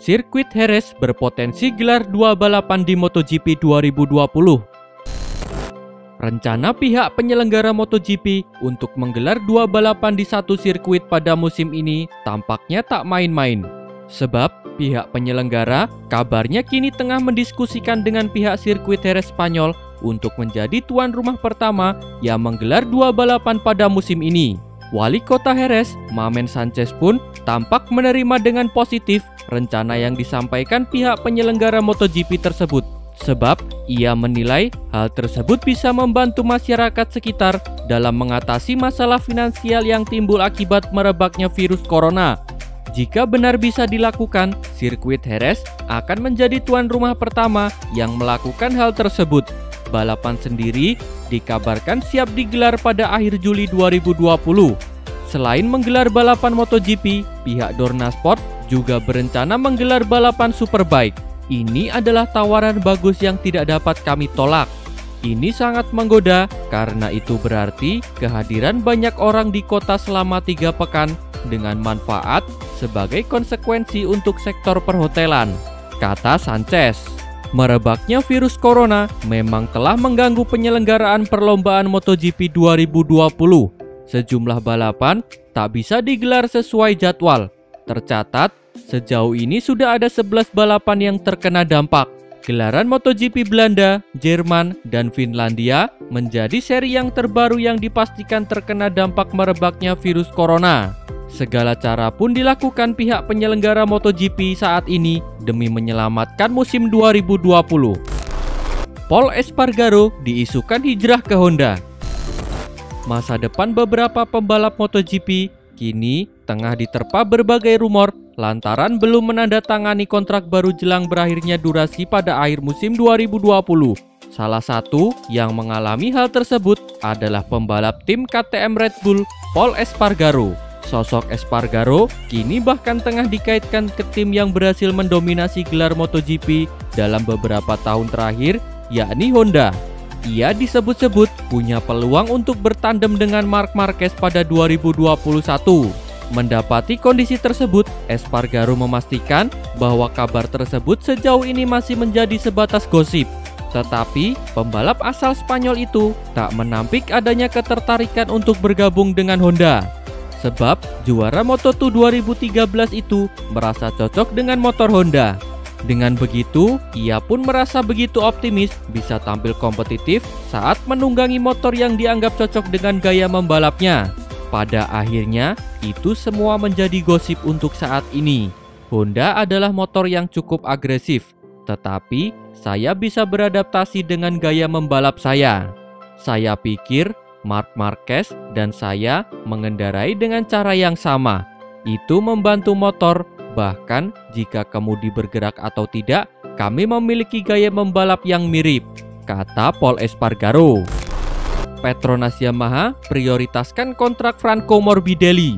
Sirkuit Jerez berpotensi gelar 2 balapan di MotoGP 2020. Rencana pihak penyelenggara MotoGP untuk menggelar 2 balapan di satu sirkuit pada musim ini tampaknya tak main-main. Sebab pihak penyelenggara kabarnya kini tengah mendiskusikan dengan pihak sirkuit Jerez Spanyol untuk menjadi tuan rumah pertama yang menggelar 2 balapan pada musim ini. Wali kota Jerez, Mamen Sanchez pun tampak menerima dengan positif rencana yang disampaikan pihak penyelenggara MotoGP tersebut. Sebab ia menilai hal tersebut bisa membantu masyarakat sekitar dalam mengatasi masalah finansial yang timbul akibat merebaknya virus corona. Jika benar bisa dilakukan, sirkuit Jerez akan menjadi tuan rumah pertama yang melakukan hal tersebut. Balapan sendiri dikabarkan siap digelar pada akhir Juli 2020. Selain menggelar balapan MotoGP, pihak Dorna Sport juga berencana menggelar balapan Superbike. Ini adalah tawaran bagus yang tidak dapat kami tolak. Ini sangat menggoda karena itu berarti kehadiran banyak orang di kota selama 3 pekan dengan manfaat sebagai konsekuensi untuk sektor perhotelan, kata Sanchez. Merebaknya virus corona memang telah mengganggu penyelenggaraan perlombaan MotoGP 2020. Sejumlah balapan tak bisa digelar sesuai jadwal. Tercatat, sejauh ini sudah ada 11 balapan yang terkena dampak. Gelaran MotoGP Belanda, Jerman, dan Finlandia menjadi seri yang terbaru yang dipastikan terkena dampak merebaknya virus corona. Segala cara pun dilakukan pihak penyelenggara MotoGP saat ini demi menyelamatkan musim 2020. Pol Espargaro diisukan hijrah ke Honda. Masa depan beberapa pembalap MotoGP kini tengah diterpa berbagai rumor lantaran belum menandatangani kontrak baru jelang berakhirnya durasi pada akhir musim 2020. Salah satu yang mengalami hal tersebut adalah pembalap tim KTM Red Bull, Pol Espargaro. Sosok Espargaro kini bahkan tengah dikaitkan ke tim yang berhasil mendominasi gelar MotoGP dalam beberapa tahun terakhir, yakni Honda. Ia disebut-sebut punya peluang untuk bertandem dengan Marc Marquez pada 2021. Mendapati kondisi tersebut, Espargaro memastikan bahwa kabar tersebut sejauh ini masih menjadi sebatas gosip. Tetapi, pembalap asal Spanyol itu tak menampik adanya ketertarikan untuk bergabung dengan Honda. Sebab, juara Moto2 2013 itu merasa cocok dengan motor Honda. Dengan begitu, ia pun merasa begitu optimis bisa tampil kompetitif saat menunggangi motor yang dianggap cocok dengan gaya membalapnya. Pada akhirnya, itu semua menjadi gosip untuk saat ini. Honda adalah motor yang cukup agresif, tetapi saya bisa beradaptasi dengan gaya membalap saya. Saya pikir Marc Marquez dan saya mengendarai dengan cara yang sama. Itu membantu motor, bahkan jika kemudi bergerak atau tidak, kami memiliki gaya membalap yang mirip, kata Pol Espargaro. Petronas Yamaha prioritaskan kontrak Franco Morbidelli.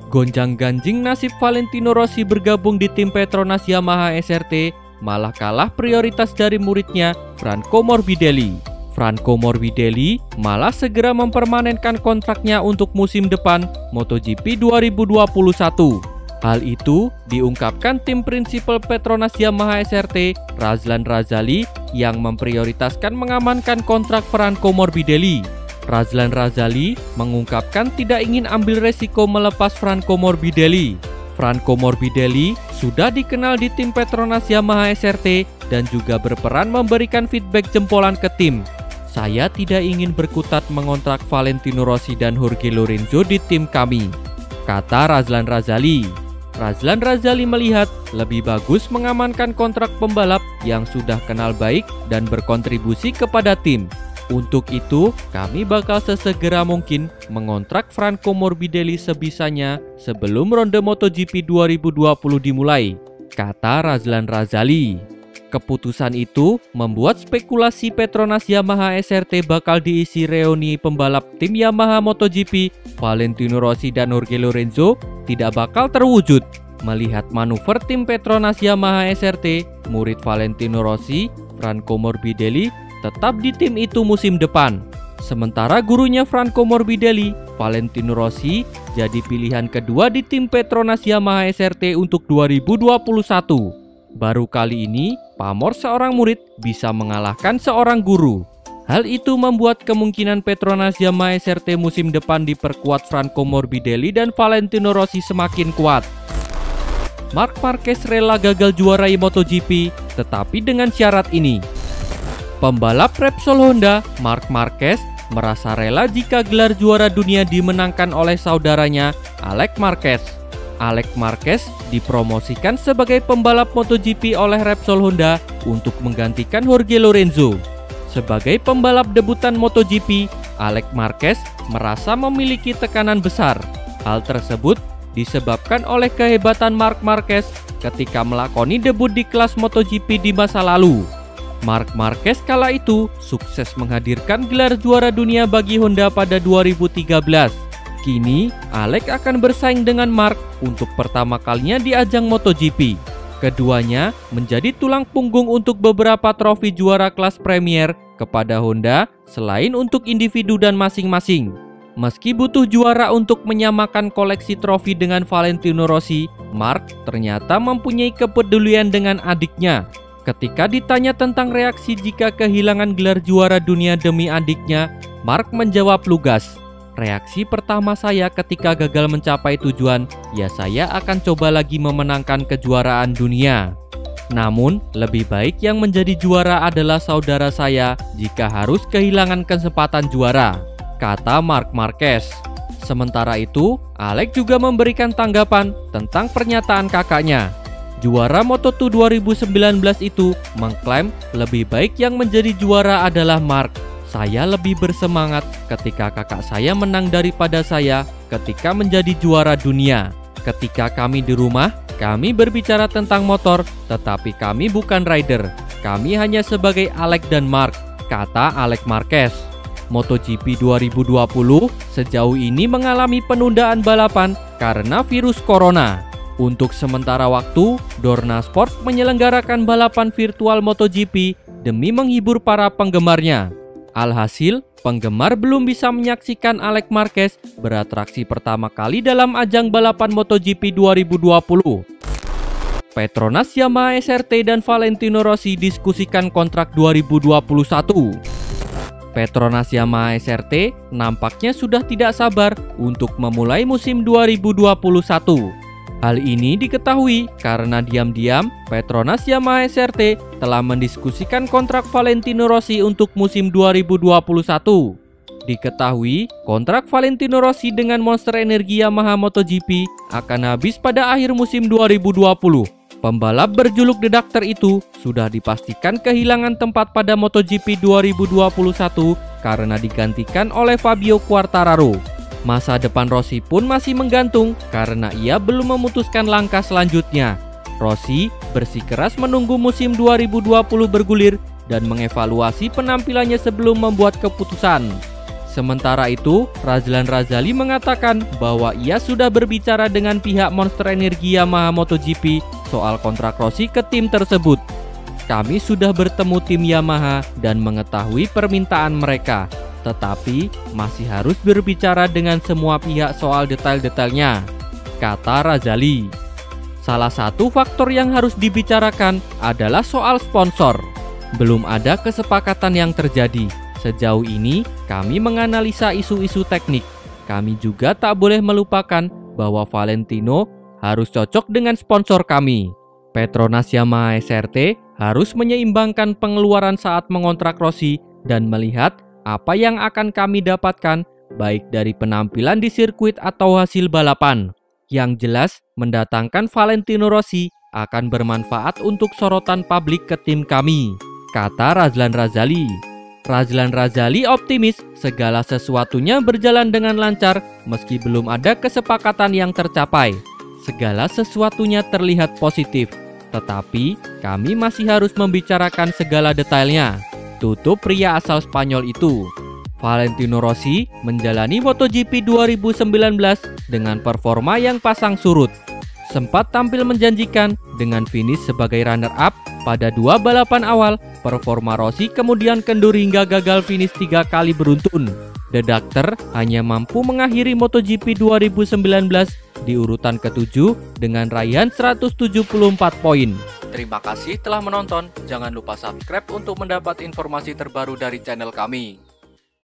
Gonjang-ganjing nasib Valentino Rossi bergabung di tim Petronas Yamaha SRT malah kalah prioritas dari muridnya Franco Morbidelli. Franco Morbidelli malah segera mempermanenkan kontraknya untuk musim depan MotoGP 2021. Hal itu diungkapkan tim prinsipal Petronas Yamaha SRT, Razlan Razali, yang memprioritaskan mengamankan kontrak Franco Morbidelli. Razlan Razali mengungkapkan tidak ingin ambil resiko melepas Franco Morbidelli. Franco Morbidelli sudah dikenal di tim Petronas Yamaha SRT dan juga berperan memberikan feedback jempolan ke tim. Saya tidak ingin berkutat mengontrak Valentino Rossi dan Jorge Lorenzo di tim kami, kata Razlan Razali. Razlan Razali melihat lebih bagus mengamankan kontrak pembalap yang sudah kenal baik dan berkontribusi kepada tim. Untuk itu, kami bakal sesegera mungkin mengontrak Franco Morbidelli sebisanya sebelum ronde MotoGP 2020 dimulai, kata Razlan Razali. Keputusan itu membuat spekulasi Petronas Yamaha SRT bakal diisi reuni pembalap tim Yamaha MotoGP, Valentino Rossi dan Jorge Lorenzo tidak bakal terwujud. Melihat manuver tim Petronas Yamaha SRT, murid Valentino Rossi, Franco Morbidelli tetap di tim itu musim depan. Sementara gurunya Franco Morbidelli, Valentino Rossi jadi pilihan kedua di tim Petronas Yamaha SRT untuk 2021. Baru kali ini, pamor seorang murid bisa mengalahkan seorang guru. Hal itu membuat kemungkinan Petronas Yamaha SRT musim depan diperkuat Franco Morbidelli dan Valentino Rossi semakin kuat. Marc Marquez rela gagal juarai MotoGP, tetapi dengan syarat ini. Pembalap Repsol Honda, Marc Marquez, merasa rela jika gelar juara dunia dimenangkan oleh saudaranya, Alex Marquez. Alex Marquez dipromosikan sebagai pembalap MotoGP oleh Repsol Honda untuk menggantikan Jorge Lorenzo. Sebagai pembalap debutan MotoGP, Alex Marquez merasa memiliki tekanan besar. Hal tersebut disebabkan oleh kehebatan Marc Marquez ketika melakoni debut di kelas MotoGP di masa lalu. Marc Marquez kala itu sukses menghadirkan gelar juara dunia bagi Honda pada 2013. Kini, Alex akan bersaing dengan Marc untuk pertama kalinya di ajang MotoGP. Keduanya menjadi tulang punggung untuk beberapa trofi juara kelas Premier kepada Honda selain untuk individu dan masing-masing. Meski butuh juara untuk menyamakan koleksi trofi dengan Valentino Rossi, Marc ternyata mempunyai kepedulian dengan adiknya. Ketika ditanya tentang reaksi jika kehilangan gelar juara dunia demi adiknya, Marc menjawab lugas, "Reaksi pertama saya ketika gagal mencapai tujuan, ya saya akan coba lagi memenangkan kejuaraan dunia. Namun, lebih baik yang menjadi juara adalah saudara saya jika harus kehilangan kesempatan juara," kata Marc Marquez. Sementara itu, Alex juga memberikan tanggapan tentang pernyataan kakaknya. Juara Moto2 2019 itu mengklaim lebih baik yang menjadi juara adalah Marc. "Saya lebih bersemangat ketika kakak saya menang daripada saya ketika menjadi juara dunia. Ketika kami di rumah, kami berbicara tentang motor, tetapi kami bukan rider. Kami hanya sebagai Alex dan Marc," kata Alex Marquez. MotoGP 2020 sejauh ini mengalami penundaan balapan karena virus corona. Untuk sementara waktu, Dorna Sport menyelenggarakan balapan virtual MotoGP demi menghibur para penggemarnya. Alhasil, penggemar belum bisa menyaksikan Alex Marquez beratraksi pertama kali dalam ajang balapan MotoGP 2020. Petronas Yamaha SRT dan Valentino Rossi diskusikan kontrak 2021. Petronas Yamaha SRT nampaknya sudah tidak sabar untuk memulai musim 2021. Hal ini diketahui karena diam-diam Petronas Yamaha SRT telah mendiskusikan kontrak Valentino Rossi untuk musim 2021. Diketahui kontrak Valentino Rossi dengan Monster Energi Yamaha MotoGP akan habis pada akhir musim 2020. Pembalap berjuluk The Doctor itu sudah dipastikan kehilangan tempat pada MotoGP 2021 karena digantikan oleh Fabio Quartararo. Masa depan Rossi pun masih menggantung karena ia belum memutuskan langkah selanjutnya. Rossi bersikeras menunggu musim 2020 bergulir dan mengevaluasi penampilannya sebelum membuat keputusan. Sementara itu, Razlan Razali mengatakan bahwa ia sudah berbicara dengan pihak Monster Energi Yamaha MotoGP soal kontrak Rossi ke tim tersebut. "Kami sudah bertemu tim Yamaha dan mengetahui permintaan mereka, tetapi masih harus berbicara dengan semua pihak soal detail-detailnya," kata Razali. Salah satu faktor yang harus dibicarakan adalah soal sponsor. Belum ada kesepakatan yang terjadi. Sejauh ini, kami menganalisa isu-isu teknik. Kami juga tak boleh melupakan bahwa Valentino harus cocok dengan sponsor kami. Petronas Yamaha SRT harus menyeimbangkan pengeluaran saat mengontrak Rossi dan melihat apa yang akan kami dapatkan, baik dari penampilan di sirkuit atau hasil balapan. Yang jelas, mendatangkan Valentino Rossi akan bermanfaat untuk sorotan publik ke tim kami, kata Razlan Razali. Razlan Razali optimis segala sesuatunya berjalan dengan lancar meski belum ada kesepakatan yang tercapai. Segala sesuatunya terlihat positif, tetapi kami masih harus membicarakan segala detailnya, tutup pria asal Spanyol itu. Valentino Rossi menjalani MotoGP 2019 dengan performa yang pasang surut. Sempat tampil menjanjikan dengan finish sebagai runner-up pada 2 balapan awal. Performa Rossi kemudian kendur hingga gagal finish 3 kali beruntun. The Doctor hanya mampu mengakhiri MotoGP 2019 di urutan ke-7 dengan raihan 174 poin. Terima kasih telah menonton. Jangan lupa subscribe untuk mendapat informasi terbaru dari channel kami.